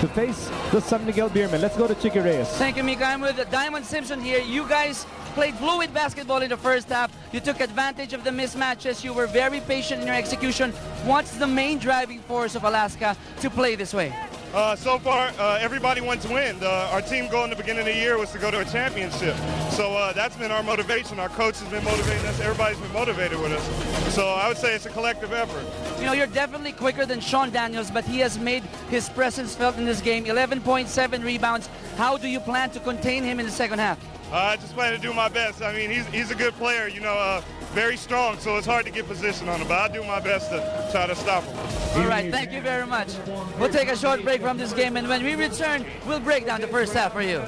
to face the San Miguel Beermen. Let's go to Chicky Reyes. Thank you, Mika. I'm with Diamond Simpson here. You guys played fluid basketball in the first half. You took advantage of the mismatches. You were very patient in your execution. What's the main driving force of Alaska to play this way? So far, everybody wants to win. Our team goal in the beginning of the year was to go to a championship. So that's been our motivation. Our coach has been motivating us. Everybody's been motivated with us. So I would say it's a collective effort. You know, you're definitely quicker than Sean Daniels, but he has made his presence felt in this game. 11.7 rebounds. How do you plan to contain him in the second half? I just plan to do my best. I mean, he's a good player, you know, very strong, so it's hard to get position on him, but I'll do my best to try to stop him. All right, thank you very much. We'll take a short break from this game, and when we return, we'll break down the first half for you.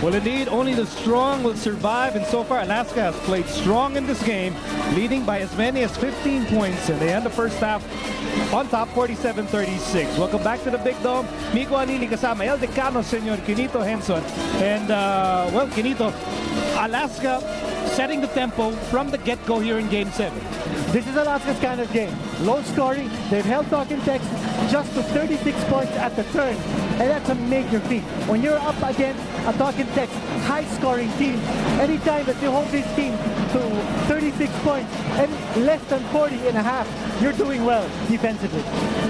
Well, indeed, only the strong will survive, and so far Alaska has played strong in this game, leading by as many as 15 points, and they end the first half on top, 47-36. Welcome back to the Big Dome. Miko Anili kasama, El Decano, Senor Quinito Henson. And, well, Quinito, Alaska setting the tempo from the get-go here in Game 7. This is Alaska's kind of game. Low scoring. They've held Talking Tex just to 36 points at the turn. And that's a major feat. When you're up against a Talking Tex high-scoring team, anytime that you hold this team to 36 points and less than 40 and a half, you're doing well defensively.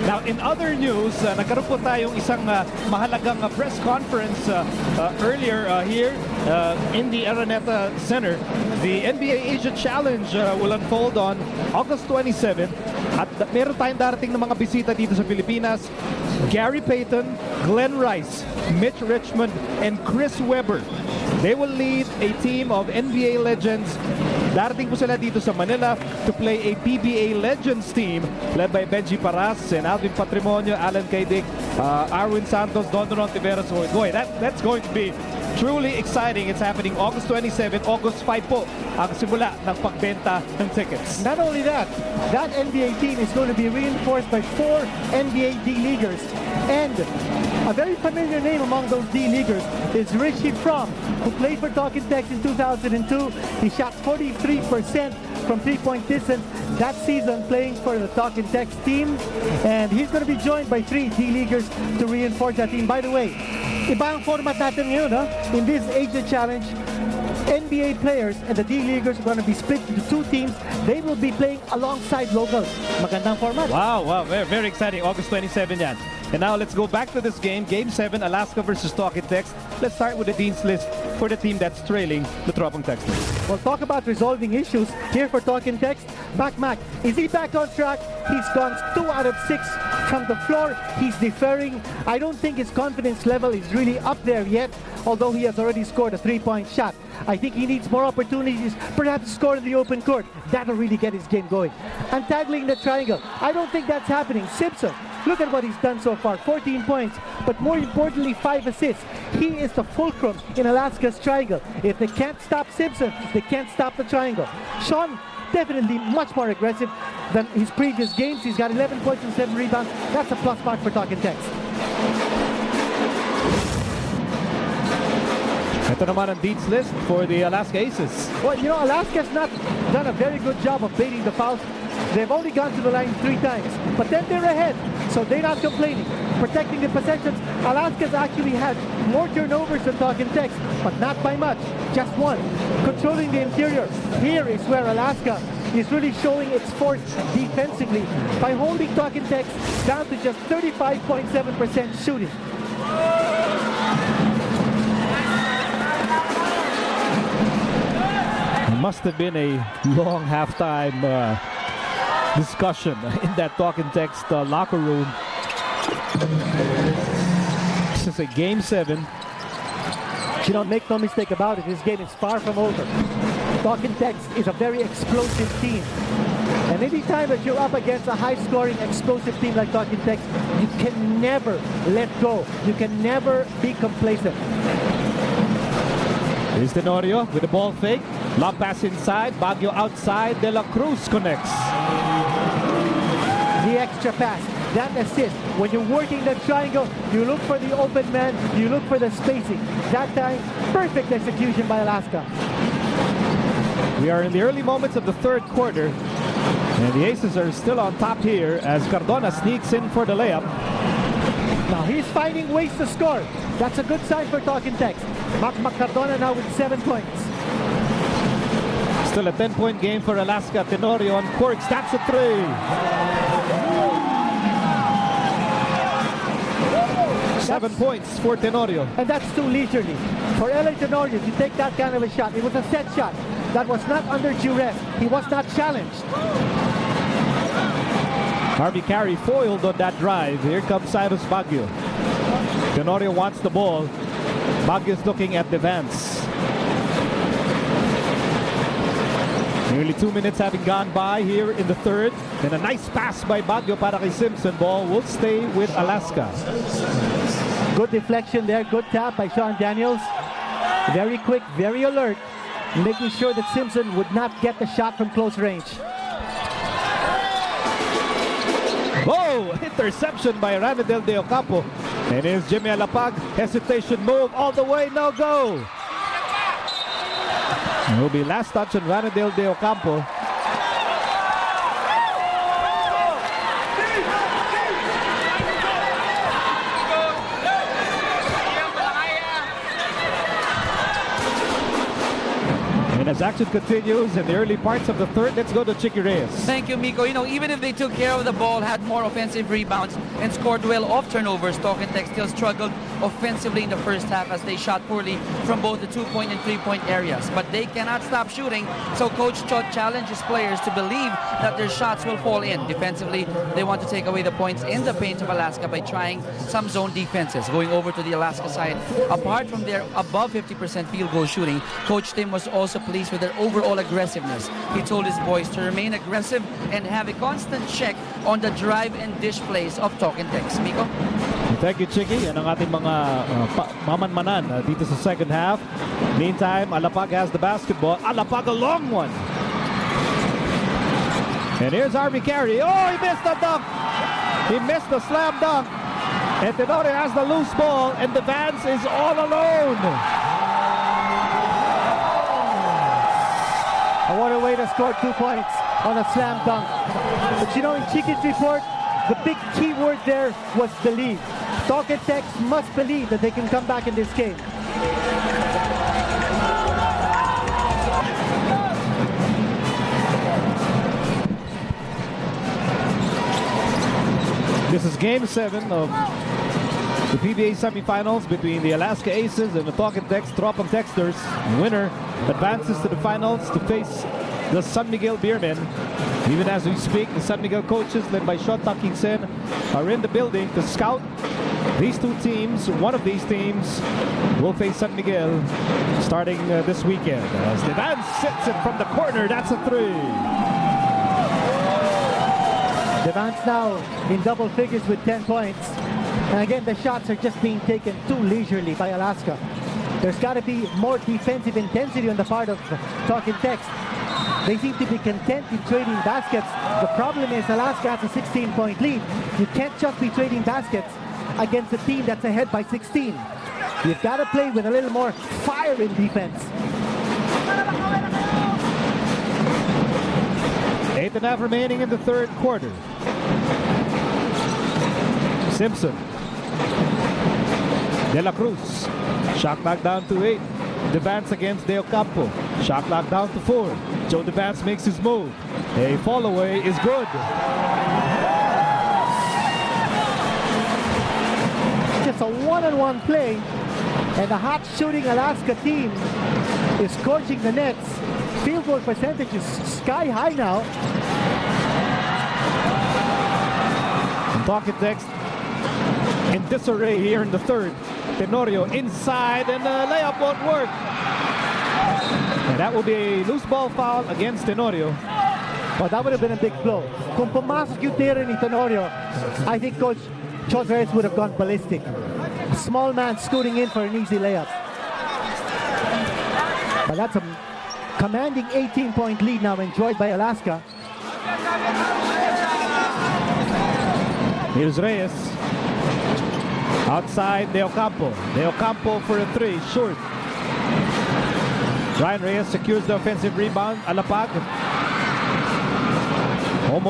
Now, in other news, nagkaroon po tayong isang mahalagang press conference earlier here in the Araneta Center. The NBA Asia Challenge will unfold on August 27. At meron tayong darating na mga bisita dito sa Pilipinas. Gary Payton, Glenn Rice, Mitch Richmond, and Chris Webber. They will lead a team of NBA legends. Darating po sila dito sa Manila to play a PBA Legends team led by Benji Paras and Alvin Patrimonio, Alan Kaidik, Arwin Santos, Don Tiveros. Boy, that's going to be truly exciting. It's happening August 27, August 5 po ang simula ng pagbenta ng tickets. Not only that, that NBA team is going to be reinforced by 4 NBA D-Leaguers. And a very familiar name among those D-Leaguers is Richie Fromm, who played for Talking Tex in 2002. He shot 43% from three-point distance that season playing for the Talking Tex team. And he's going to be joined by 3 D-Leaguers to reinforce that team. By the way, iba ang format natin ngayon, huh? In this Asia Challenge, NBA players and the D-Leaguers are going to be split into 2 teams. They will be playing alongside locals. Magandang format. Wow, very, very exciting. August 27 yan. And now let's go back to this game. Game 7, Alaska versus Talking Tex. Let's start with the Dean's List for the team that's trailing the Tropang Texans. Well, talk about resolving issues here for Talking Tex. Mac, is he back on track? He's gone 2 out of 6 from the floor. He's deferring. I don't think his confidence level is really up there yet, although he has already scored a 3-point shot. I think he needs more opportunities, perhaps score in the open court. That'll really get his game going. Untangling the triangle. I don't think that's happening. Simpson, look at what he's done so far. 14 points, but more importantly, 5 assists. He is the fulcrum in Alaska's triangle. If they can't stop Simpson, they can't stop the triangle. Sean, definitely much more aggressive than his previous games. He's got 11 points and 7 rebounds. That's a plus mark for Talking Tex. Ito naman ang Dean's List for the Alaska Aces. Well, you know, Alaska's not done a very good job of baiting the fouls. They've only gone to the line 3 times, but then they're ahead, so they're not complaining. Protecting the possessions, Alaska's actually had more turnovers than Talking Tex, but not by much, just 1. Controlling the interior, here is where Alaska is really showing its force defensively by holding Talking Tex down to just 35.7% shooting. Must have been a long halftime discussion in that Talking Tex locker room. This is a Game 7. You know, make no mistake about it, this game is far from over. Talking Tex is a very explosive team. And any time that you're up against a high-scoring, explosive team like Talking Tex, you can never let go. You can never be complacent. Here's Tenorio with the ball fake. Lob pass inside. Baguio outside. De La Cruz connects. The extra pass. That assist. When you're working the triangle, you look for the open man. You look for the spacing. That time, perfect execution by Alaska. We are in the early moments of the third quarter. And the Aces are still on top here as Cardona sneaks in for the layup. Now he's finding ways to score. That's a good sign for Talking Text. Mac Cardona now with 7 points. Still a 10-point game for Alaska. Tenorio on Quirks. That's a 3. 7 points for Tenorio. And that's too leisurely. For LA Tenorio to take that kind of a shot, it was a set shot. That was not under duress. He was not challenged. Harvey Carey foiled on that drive. Here comes Cyrus Baguio. Tenorio wants the ball. Baguio's looking at the Vance. Nearly 2 minutes having gone by here in the third. And a nice pass by Baguio para kay Simpson. Ball will stay with Alaska. Good deflection there. Good tap by Sean Daniels. Very quick, very alert. Making sure that Simpson would not get the shot from close range. Oh, interception by Araneta de Ocampo. And here's Jimmy Alapag. Hesitation move all the way, no go. It will be last touch on Araneta de Ocampo. And as action continues in the early parts of the third, let's go to Chicky Reyes. Thank you, Miko. You know, even if they took care of the ball, had more offensive rebounds, and scored well off turnovers, Talking Text still struggled offensively in the first half as they shot poorly from both the 2-point and 3-point areas. But they cannot stop shooting, so Coach Chot challenges players to believe that their shots will fall in. Defensively, they want to take away the points in the paint of Alaska by trying some zone defenses. Going over to the Alaska side, apart from their above 50% field goal shooting, Coach Tim was also pleased with their overall aggressiveness. He told his boys to remain aggressive and have a constant check on the drive and dish plays of Talking Text. Miko? Thank you, Chicky. Yan ang ating mga mamanmanan dito sa second half. Meantime, Alapag has the basketball. Alapag, a long one. And here's Harvey Carey. Oh, he missed the dunk. He missed the slam dunk. And Tenorio has the loose ball, and the Vance is all alone. What a way to score 2 points on a slam dunk. But you know, in Chicky's report, the big key word there was believe. Talking Text must believe that they can come back in this game. This is Game 7 of the PBA Semifinals between the Alaska Aces and the Talking Text Tropang Texters. Winner advances to the finals to face the San Miguel Beermen. Even as we speak, the San Miguel coaches, led by Shota Kingsen, are in the building to scout these two teams. One of these teams will face San Miguel starting this weekend. As the Vance sits it from the corner, that's a 3. The Vance now in double figures with 10 points. And again, the shots are just being taken too leisurely by Alaska. There's got to be more defensive intensity on the part of Talking Text. They seem to be content in trading baskets. The problem is Alaska has a 16-point lead. You can't just be trading baskets against a team that's ahead by 16. You've got to play with a little more fire in defense. 8.5 remaining in the third quarter. Simpson. De La Cruz. Shot clock down to 8. Devance against De Ocampo. Shot clock down to 4. Joe Devance makes his move. A fall away is good. Just a one-on-one play, and the hot shooting Alaska team is scorching the nets. Field goal percentage is sky high now. And Talking Text in disarray here in the third. Tenorio inside, and the layup won't work. And that will be a loose ball foul against Tenorio. Well, that would have been a big blow. Kung pumasok yung tira ni Tenorio, I think Coach Chos would have gone ballistic. A small man scooting in for an easy layup. But that's a commanding 18-point lead now enjoyed by Alaska. Here's Reyes. Outside De Ocampo. De Ocampo for a 3, short. Ryan Reyes secures the offensive rebound. Alapag. almost